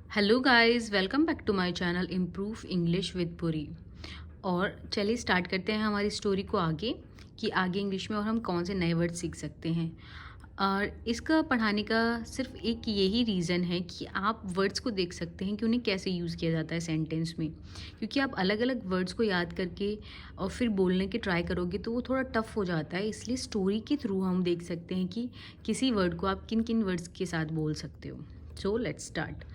Hello guys, welcome back to my channel improve English with Puri. और चलिए start करते हैं हमारी स्टोरी को आगे कि आगे इंग्लिश में और हम कौन से नए वर्ड सीख सकते हैं। और इसका पढ़ाने का सिर्फ एक यही रीज़न है कि आप वर्ड्स को देख सकते हैं कि उन्हें कैसे यूज़ किया जाता है सेंटेंस में, क्योंकि आप अलग अलग वर्ड्स को याद करके और फिर बोलने के ट्राई करोगे तो वो थोड़ा टफ हो जाता है। इसलिए स्टोरी के थ्रू हम देख सकते हैं कि किसी वर्ड को आप किन किन वर्ड्स के साथ बोल सकते हो। So let's start.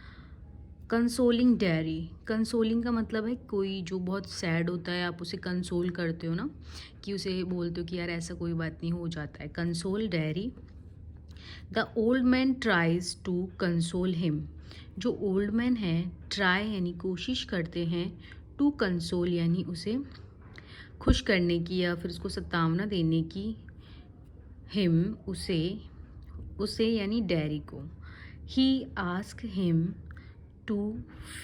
Consoling diary. Consoling का मतलब है कोई जो बहुत सैड होता है, आप उसे कंसोल करते हो ना, कि उसे बोलते हो कि यार ऐसा कोई बात नहीं, हो जाता है। Console Derry. The old man tries to console him. जो ओल्ड मैन है, ट्राई यानी कोशिश करते हैं, टू कंसोल यानी उसे खुश करने की या फिर उसको सतावना देने की, हिम उसे, उसे यानी डायरी को। He ask him to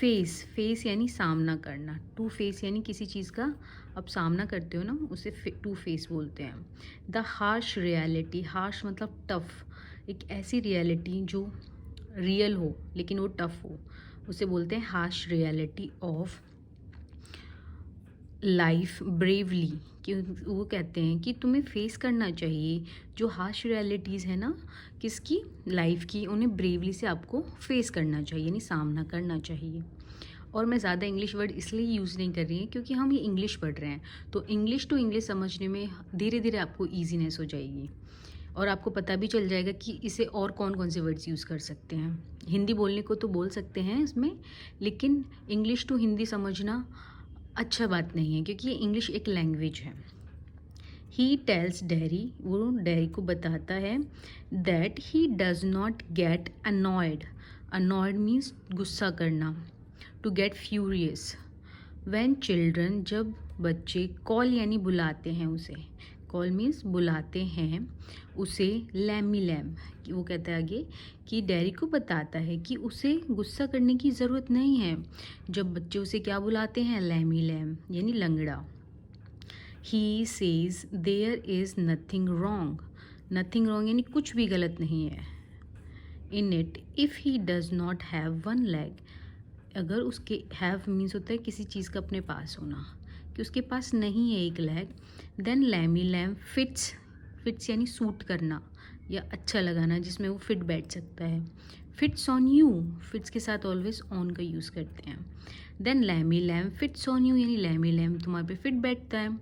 face, face यानी सामना करना, टू फेस यानी किसी चीज़ का आप सामना करते हो ना, उसे टू फेस बोलते हैं। The harsh reality. हार्श मतलब टफ, एक ऐसी रियलिटी जो रियल हो लेकिन वो टफ हो, उसे बोलते हैं harsh reality of life bravely. कि वो कहते हैं कि तुम्हें फेस करना चाहिए जो हार्श रियलिटीज़ है ना, किसकी, लाइफ की, उन्हें ब्रेवली से आपको फेस करना चाहिए यानी सामना करना चाहिए। और मैं ज़्यादा इंग्लिश वर्ड इसलिए यूज़ नहीं कर रही हूँ क्योंकि हम ये इंग्लिश पढ़ रहे हैं, तो इंग्लिश टू इंग्लिश समझने में धीरे धीरे आपको ईजीनेस हो जाएगी और आपको पता भी चल जाएगा कि इसे और कौन कौन से वर्ड्स यूज़ कर सकते हैं। हिंदी बोलने को तो बोल सकते हैं इसमें, लेकिन इंग्लिश टू हिंदी समझना अच्छा बात नहीं है क्योंकि ये इंग्लिश एक लैंग्वेज है। ही टेल्स डेरी, वो डेरी को बताता है, that he does not get annoyed. Annoyed means गुस्सा करना, to get furious. When children, जब बच्चे, कॉल यानी बुलाते हैं उसे, कॉल मीन्स बुलाते हैं उसे, लैमी लैम, वो कहता है आगे कि डेरी को बताता है कि उसे गुस्सा करने की ज़रूरत नहीं है जब बच्चे उसे क्या बुलाते हैं, लैमी लैम यानी लंगड़ा। He says there is nothing wrong. Nothing wrong यानी कुछ भी गलत नहीं है। In it if he does not have one leg. अगर उसके, हैव मीन्स होता है किसी चीज़ का अपने पास होना, कि उसके पास नहीं है एक leg, then Lamey Lamb fits, fits यानी सूट करना या अच्छा लगाना, जिसमें वो फिट बैठ सकता है। फिट्स ऑन यू, फिट्स के साथ ऑलवेज ऑन का यूज़ करते हैं। Then Lamey Lamb fits on you यानी लैमी लैम तुम्हारे पे फिट बैठता है।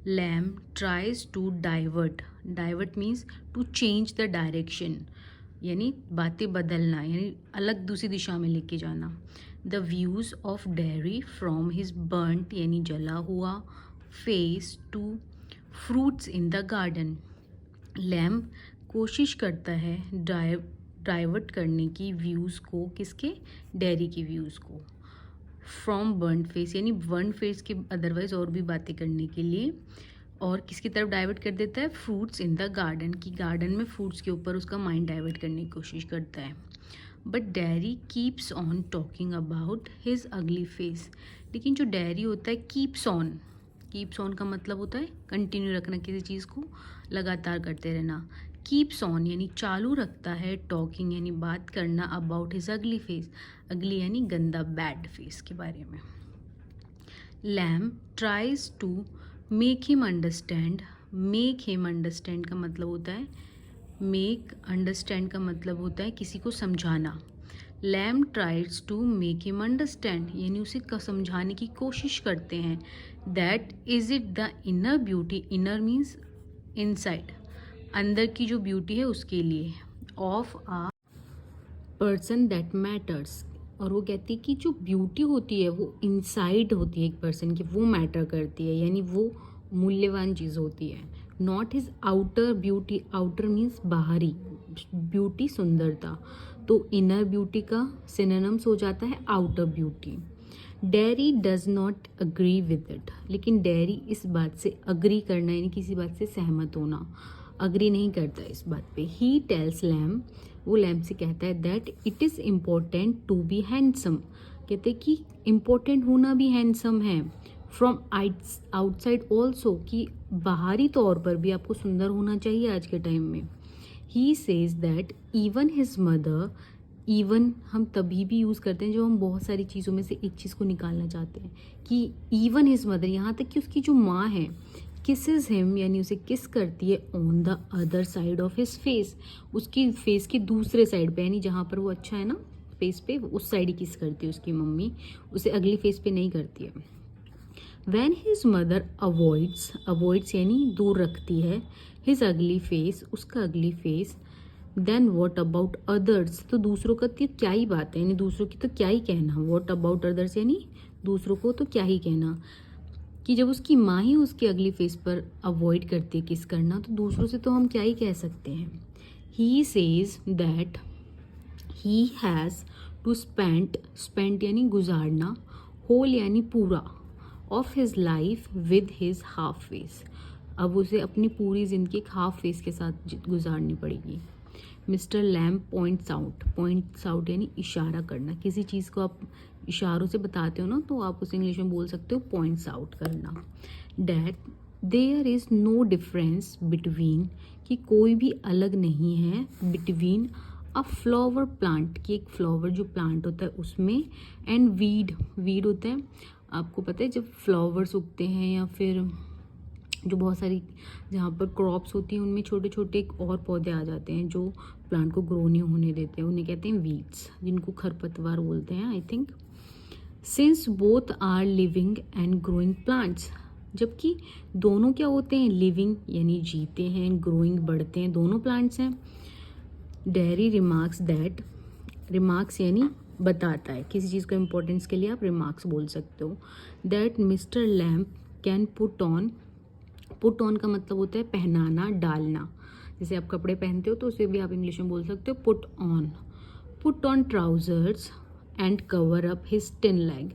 Lamb tries to divert. Divert means to change the direction यानी बातें बदलना, यानी अलग दूसरी दिशा में लेके जाना। The views of Derry from his burnt यानी जला हुआ face to fruits in the garden. Lamp कोशिश करता है डाइवर्ट करने की व्यूज़ को, किसके, डेरी के व्यूज़ को, फ्रॉम बर्न फेस यानी बर्न फेस के अदरवाइज और भी बातें करने के लिए, और किसकी तरफ डाइवर्ट कर देता है, फ्रूट्स इन द गार्डन, की गार्डन में फ्रूट्स के ऊपर उसका माइंड डाइवर्ट करने की कोशिश करता है। But dairy keeps on talking about his अगली फेस। लेकिन जो डैरी होता है, कीप्स ऑन, कीप्स ऑन का मतलब होता है कंटिन्यू रखना, किसी चीज़ को लगातार करते रहना। कीप्स ऑन यानी चालू रखता है, टॉकिंग यानी बात करना, अबाउट हिज अगली फेस, अगली यानी गंदा, बैड फेस के बारे में। Lamb tries to make him understand. Make him understand का मतलब होता है, मेक अंडरस्टैंड का मतलब होता है किसी को समझाना। Lamb tries to make him understand यानी उसे समझाने की कोशिश करते हैं। That is it the inner beauty, inner means inside, अंदर की जो ब्यूटी है उसके लिए, of a person that matters. और वो कहती है कि जो ब्यूटी होती है वो इनसाइड होती है एक पर्सन की, वो मैटर करती है यानी वो मूल्यवान चीज़ होती है। Not his outer beauty, outer means बाहरी ब्यूटी, सुंदरता, तो इनर ब्यूटी का सिनोनिम्स हो जाता है outer beauty. Dairy does not agree with it, लेकिन डेरी इस बात से अग्री करना यानी किसी बात से सहमत होना, अग्री नहीं करता इस बात पे। ही टेल्स लैम, वो लैम से कहता है, that it is important to be handsome, कहते कि इम्पोर्टेंट होना भी हैंडसम है। फ्रॉम आउटसाइड ऑल्सो, कि बाहरी तौर पर भी आपको सुंदर होना चाहिए आज के टाइम में। ही says that even his mother even हम तभी भी यूज़ करते हैं जब हम बहुत सारी चीज़ों में से एक चीज़ को निकालना चाहते हैं, कि इवन हिज मदर, यहाँ तक कि उसकी जो माँ है, किसेस हिम यानी उसे किस करती है on the other side of his face, उसकी फेस के दूसरे साइड पे, यानी जहाँ पर वो अच्छा है ना फेस पे, उस साइड ही किस करती है उसकी मम्मी, उसे अगली फेस पे नहीं करती है। वैन हिज मदर अवॉइड्स यानी दूर रखती है, हिज अगली फेस उसका ugly face, then what about others, तो दूसरों का तो क्या ही बात है, यानी दूसरों की तो क्या ही कहना, वॉट अबाउट अदर्स यानी दूसरों को तो क्या ही कहना, कि जब उसकी माँ ही उसकी अगली फेस पर अवॉइड करती है किस करना, तो दूसरों से तो हम क्या ही कह सकते हैं। He says that he has to spend यानी गुजारना, होल यानी पूरा, of his life with his half face, अब उसे अपनी पूरी ज़िंदगी एक हाफ फेस के साथ गुजारनी पड़ेगी। मिस्टर लैम्प पॉइंट्स आउट यानी इशारा करना, किसी चीज़ को आप इशारों से बताते हो ना, तो आप उसे इंग्लिश में बोल सकते हो पॉइंट्स आउट करना। That there is no difference between, कि कोई भी अलग नहीं है, बिटवीन अ फ्लावर प्लांट, कि एक फ्लावर जो प्लांट होता है उसमें, एंड वीड होता है, आपको पता है जब फ्लावर्स उगते हैं या फिर जो बहुत सारी जहाँ पर क्रॉप्स होती हैं उनमें छोटे छोटे एक और पौधे आ जाते हैं जो प्लांट को ग्रो नहीं होने देते हैं, उन्हें कहते हैं वीड्स, जिनको खरपतवार बोलते हैं I think. Since both are living and growing plants, जबकि दोनों क्या होते हैं, लिविंग यानी जीते हैं, ग्रोइंग बढ़ते हैं, दोनों प्लांट्स हैं। डेयरी रिमार्क्स यानी बताता है, किसी चीज़ को इम्पोर्टेंस के लिए आप रिमार्क्स बोल सकते हो। That mister lamp can put on का मतलब होता है पहनाना, डालना, जैसे आप कपड़े पहनते हो तो उसे भी आप इंग्लिश में बोल सकते हो put on trousers and cover up his tin leg,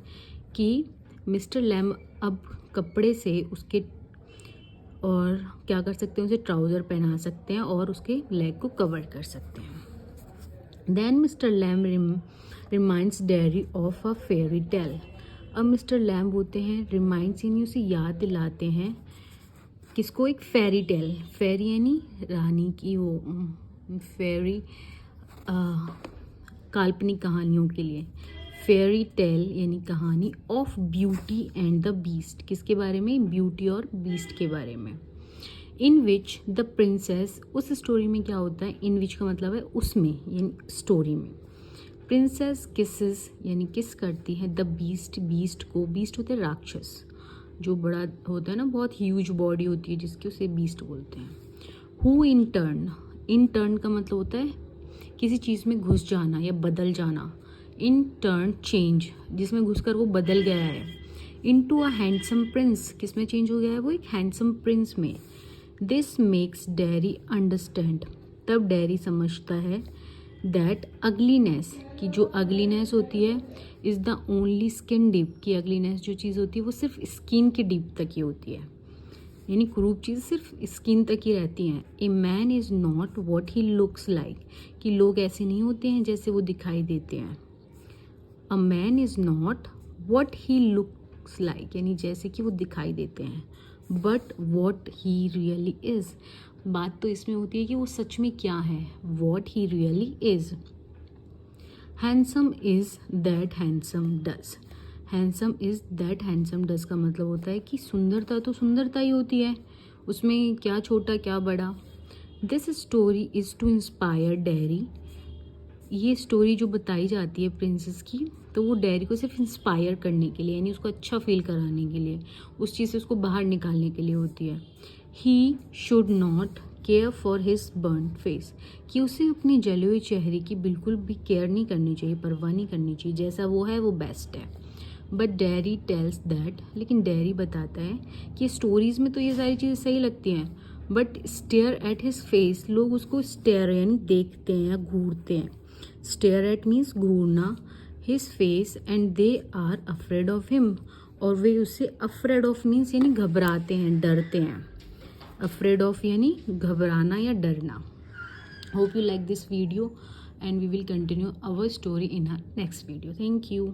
कि मिस्टर लैम अब कपड़े से उसके और क्या कर सकते हैं, उसे ट्राउज़र पहना सकते हैं और उसके लेग को कवर कर सकते हैं। Then mister Lamb reminds Derry of a fairy tale, अब मिस्टर लैम होते हैं रिमाइंड्स यानी उसे याद दिलाते हैं किसको, एक फेरी टेल, फेरी यानी रानी की वो फेरी काल्पनिक कहानियों के लिए, फेरी टेल यानी कहानी, of beauty and the beast, किसके बारे में, ब्यूटी और बीस्ट के बारे में। इन विच द प्रिंसेस, उस स्टोरी में क्या होता है, इन विच का मतलब है उसमें यानी स्टोरी में, प्रिंसेस किसेस यानी किस करती है, द बीस्ट को, बीस्ट होते हैं राक्षस, जो बड़ा होता है ना, बहुत ह्यूज बॉडी होती है जिसकी, उसे बीस्ट बोलते हैं। हु इन टर्न का मतलब होता है किसी चीज़ में घुस जाना या बदल जाना, इन टर्न चेंज, जिसमें घुसकर वो बदल गया है, इनटू अ हैंडसम प्रिंस, किस में चेंज हो गया है वो, एक हैंडसम प्रिंस में। दिस मेक्स डेयरी अंडरस्टैंड, तब डेयरी समझता है, दैट अगलीनेस, कि जो अगलीनेस होती है, is the only skin deep, की अगलीनेस जो चीज़ होती है वो सिर्फ स्किन के डीप तक ही होती है, यानी क्रूप चीज़ सिर्फ स्किन तक ही रहती हैं। A man is not what he looks like, कि लोग ऐसे नहीं होते हैं जैसे वो दिखाई देते हैं। A man is not what he looks like, यानी जैसे कि वो दिखाई देते हैं, but what he really is, बात तो इसमें होती है कि वो सच में क्या है, what he really is. Handsome is that handsome does, handsome is that handsome does का मतलब होता है कि सुंदरता तो सुंदरता ही होती है, उसमें क्या छोटा क्या बड़ा। This story is to inspire Derry, ये स्टोरी जो बताई जाती है प्रिंसेस की, तो वो डेयरी को सिर्फ इंस्पायर करने के लिए, यानी उसको अच्छा फील कराने के लिए, उस चीज़ से उसको बाहर निकालने के लिए होती है। He should not care for his burn face, कि उसे अपने जले हुए चेहरे की बिल्कुल भी केयर नहीं करनी चाहिए, परवाह नहीं करनी चाहिए, जैसा वो है वो बेस्ट है। बट डेयरी टेल्स दैट, लेकिन डेयरी बताता है कि स्टोरीज़ में तो ये सारी चीज़ें सही लगती हैं, but stare at his face, लोग उसको स्टेयर यानी देखते हैं या घूरते हैं, स्टेयर एट मीन्स घूरना, his face, and they are afraid of him, और वे उससे अफ्रेड ऑफ मीन्स यानी घबराते हैं, डरते हैं, अफ्रेड ऑफ यानी घबराना या डरना। Hope you like this video and we will continue our story in our next video. Thank you.